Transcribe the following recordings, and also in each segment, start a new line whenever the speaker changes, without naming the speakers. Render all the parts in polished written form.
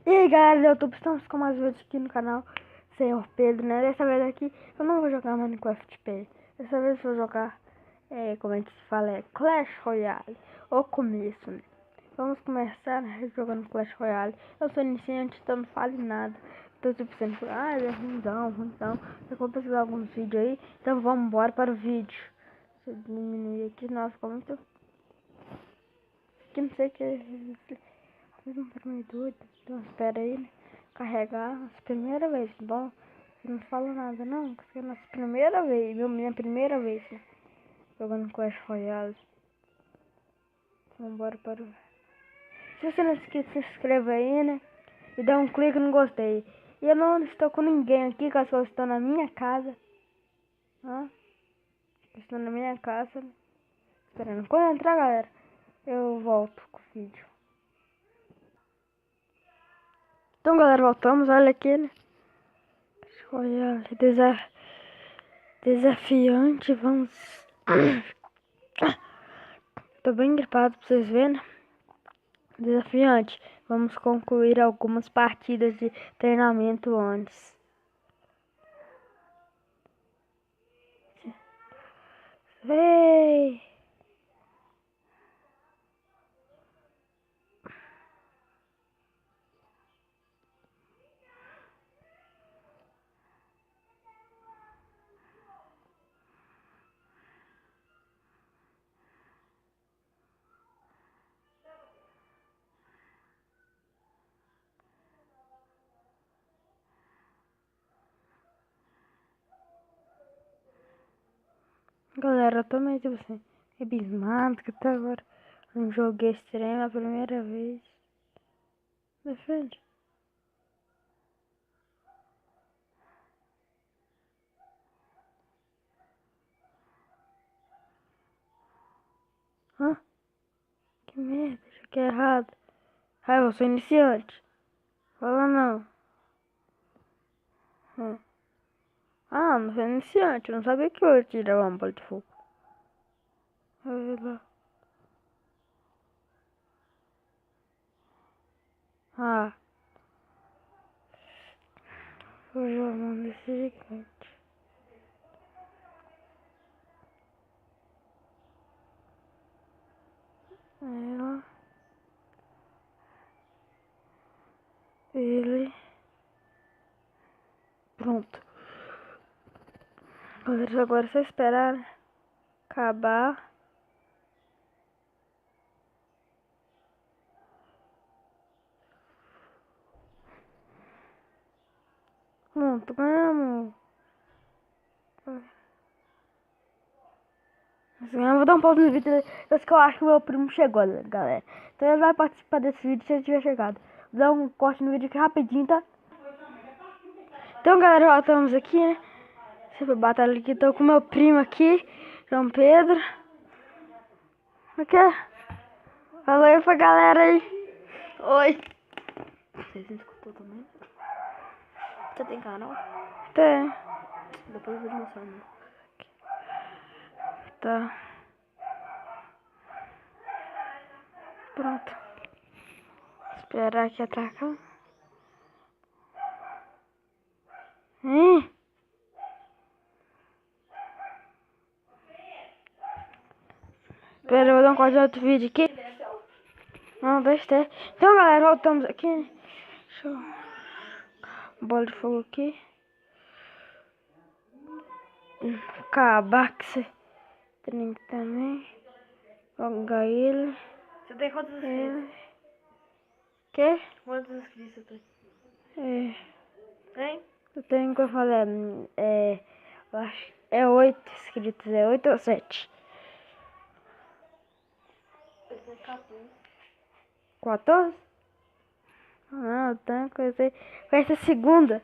E aí galera do YouTube, estamos com mais um vídeo aqui no canal Senhor Pedro, né? Dessa vez aqui eu não vou jogar Minecraft Play. Dessa vez eu vou jogar, como a gente fala, Clash Royale. O começo, né? Vamos começar, né, jogando Clash Royale. Eu sou iniciante, então não fale nada. Tô tipo sendo, é ruimzão. Eu vou pesquisar alguns vídeos aí. Então vamos embora para o vídeo. Deixa eu diminuir aqui, nossa, ficou muito... Aqui não sei o que... Não tá meio doido, então espera aí, né? Carregar a primeira vez, bom? Não falo nada não, porque é a nossa primeira vez, minha primeira vez, né? Jogando Clash Royale. Vamos embora para o... Se você não esquece, se inscreva aí, né? E dá um clique no gostei. E eu não estou com ninguém aqui, caso eu estou na minha casa. Estou na minha casa, né? Esperando. Quando entrar, galera, eu volto com o vídeo. Então, galera, voltamos. Olha aqui, né? Olha, desafiante. Vamos. Tô bem gripado pra vocês verem, né? Desafiante. Vamos concluir algumas partidas de treinamento antes. Ei! Galera, eu tô meio tipo assim, abismado que até agora não joguei extremo a primeira vez. Defende. Hã? Que merda, isso aqui é errado. Ah, eu sou iniciante. Fala não. Não sou iniciante, eu não sabia que eu ia tirar uma bola de fogo. Olha lá. Vou jogar desse gigante. Ela. Ele. Pronto. Galera, agora é só esperar, né? Acabar. Pronto, ganhamos. Eu vou dar um pause no vídeo. Esse que eu acho que o meu primo chegou, galera. Então ele vai participar desse vídeo se ele tiver chegado. Vou dar um corte no vídeo aqui rapidinho, tá? Então, galera, voltamos aqui, né? Sempre batalha aqui. Tô com meu primo aqui, João Pedro. Aqui. Fala aí pra galera aí. Oi. Vocês escutou também? Você tem canal? Tem. Depois eu vou te mostrar, né? Tá. Pronto. Esperar aqui atacar. Espera, eu vou dar um corte de outro vídeo aqui. Não, besteira. Então, galera, voltamos aqui. Deixa eu... Bola de fogo aqui. Acabar com esse trem também. Jogar ele.
Você tem quantos inscritos?
Quê?
Quantos inscritos você tem? Hein?
Eu tenho que eu falei, eu acho, 8 inscritos, 8 ou 7.
Eu tenho 14.
14? Não, eu tenho coisa. Vai ser segunda.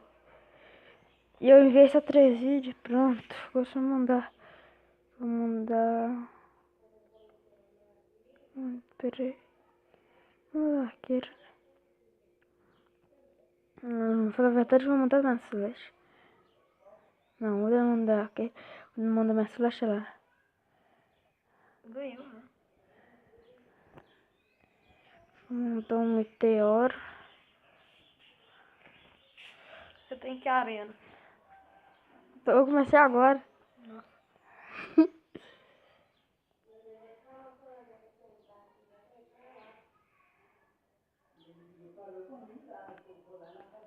E eu enviei só 3 vídeos, pronto. Deixa eu mandar. Vou mandar. Peraí. Vou arqueiro. Não, falar a verdade, eu vou mandar na Slash. Não, vou mandar aqui. Vou mandar minha Slash lá.
Ganhou, né?
Vou montar um meteoro.
tem que ir à arena.
Eu comecei agora.
Nossa.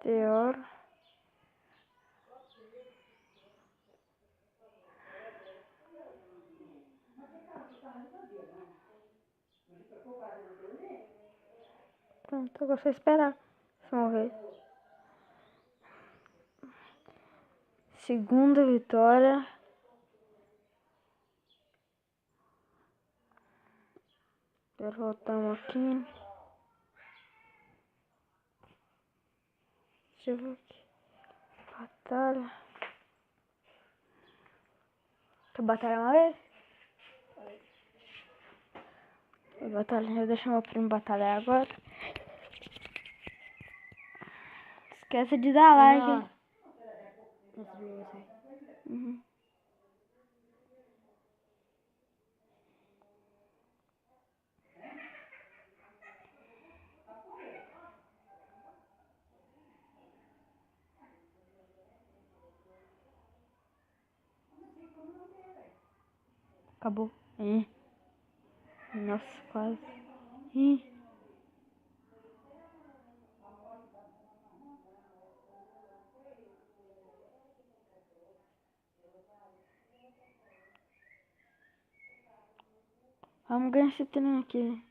Teor. Pronto, agora só esperar se morrer. Segunda vitória. Derrotamos aqui. Deixa eu ver aqui. Batalha. Quer batalhar uma vez? Vou batalhar. Eu deixo meu primo batalhar agora. Esquece de dar like. Hein? Uhum. Acabou. Nossa, quase. Vamos ganhar esse trem aqui.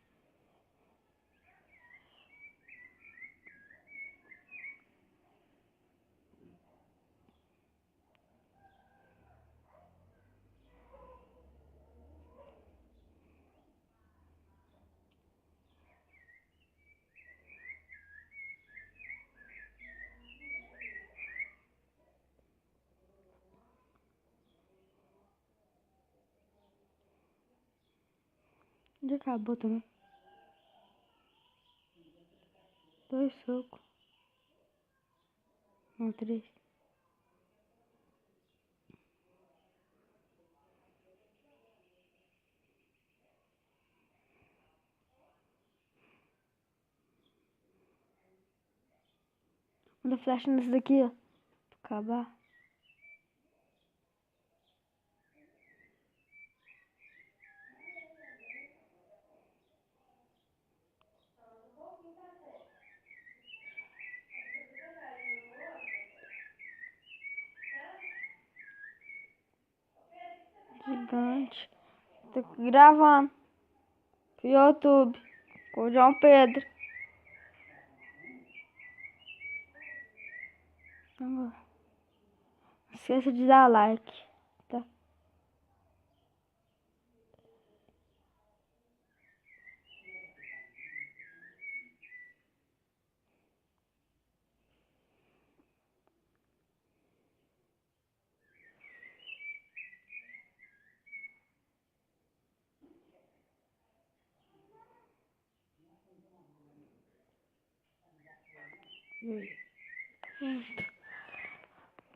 Já acabou também. 2 socos. Não, 3. Manda flecha nesse daqui, ó. Pra acabar. Gigante. Tô gravando. Pro YouTube. Com o João Pedro. Não esqueça de dar like. Tá?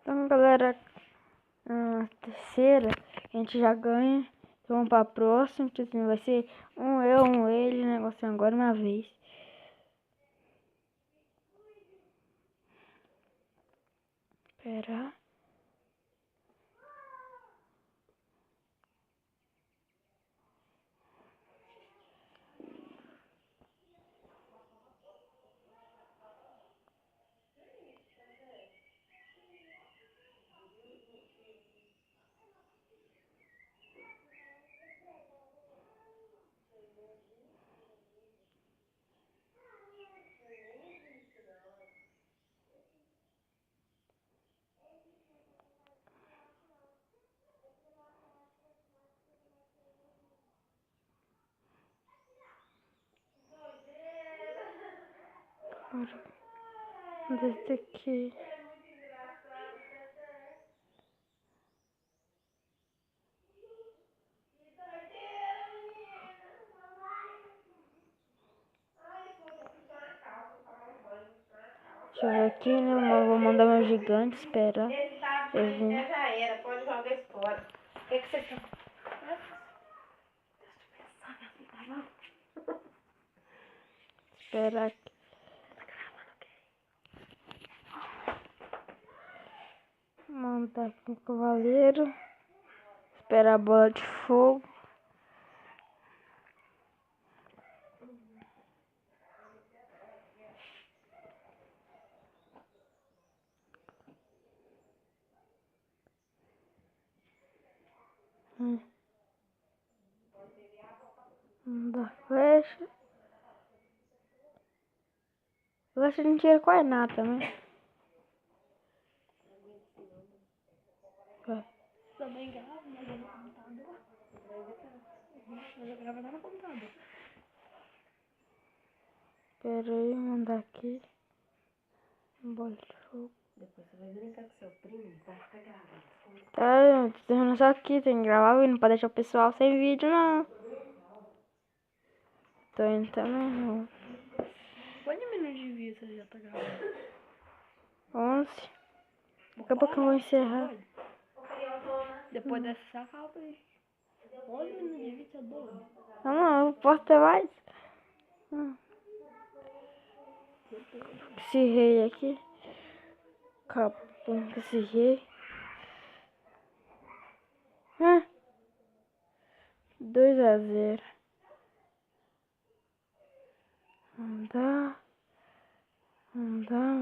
Então, galera. A terceira. A gente já ganha. Então vamos pra próxima. Tipo assim, vai ser um eu, um ele. Negócio agora uma vez. Esperar. Desse aqui. Deixa eu ver aqui, né? Eu vou mandar meu gigante esperar.
Esse tá já era, pode jogar isso fora. O que vocês estão...
Esperar aqui. Montar aqui no cavaleiro. Esperar a bola de fogo. Mandar flecha. Flecha não tira quase nada também.
Também grava, mas é no computador. Mas eu gravo no computador.
Espera aí, mandar aqui. Bola de fogo.
Depois você vai brincar com seu primo, vai ficar gravando.
Tá, tô terminando só aqui, tem que gravar o vídeo, não pode deixar o pessoal sem vídeo não. Tô indo também não.
Quantos minutos de vídeo você já tá gravando?
11. Daqui a pouco eu vou encerrar.
Depois dessa acaba aí. 11 minutos de vídeo, é doido.
Não, eu posso ter mais. Esse rei aqui. Acabou com esse rei. 2-0. Andar,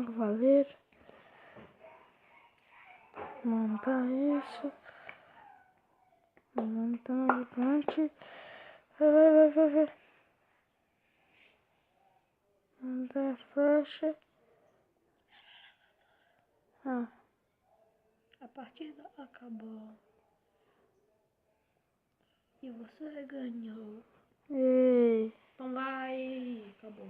cavaleiro. Montar isso. Montar o gigante. Vai. Montar a flecha.
A partida acabou. E você ganhou.
Ei.
Então vai. Acabou.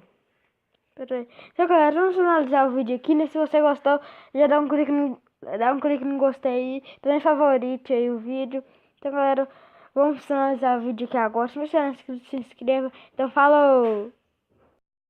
Pera aí. Então, galera, vamos finalizar o vídeo aqui, né? Se você gostou, já dá um clique no gostei, também favorite aí o vídeo. Então, galera, vamos finalizar o vídeo aqui agora. Se você não é inscrito, se inscreva. Então, falou!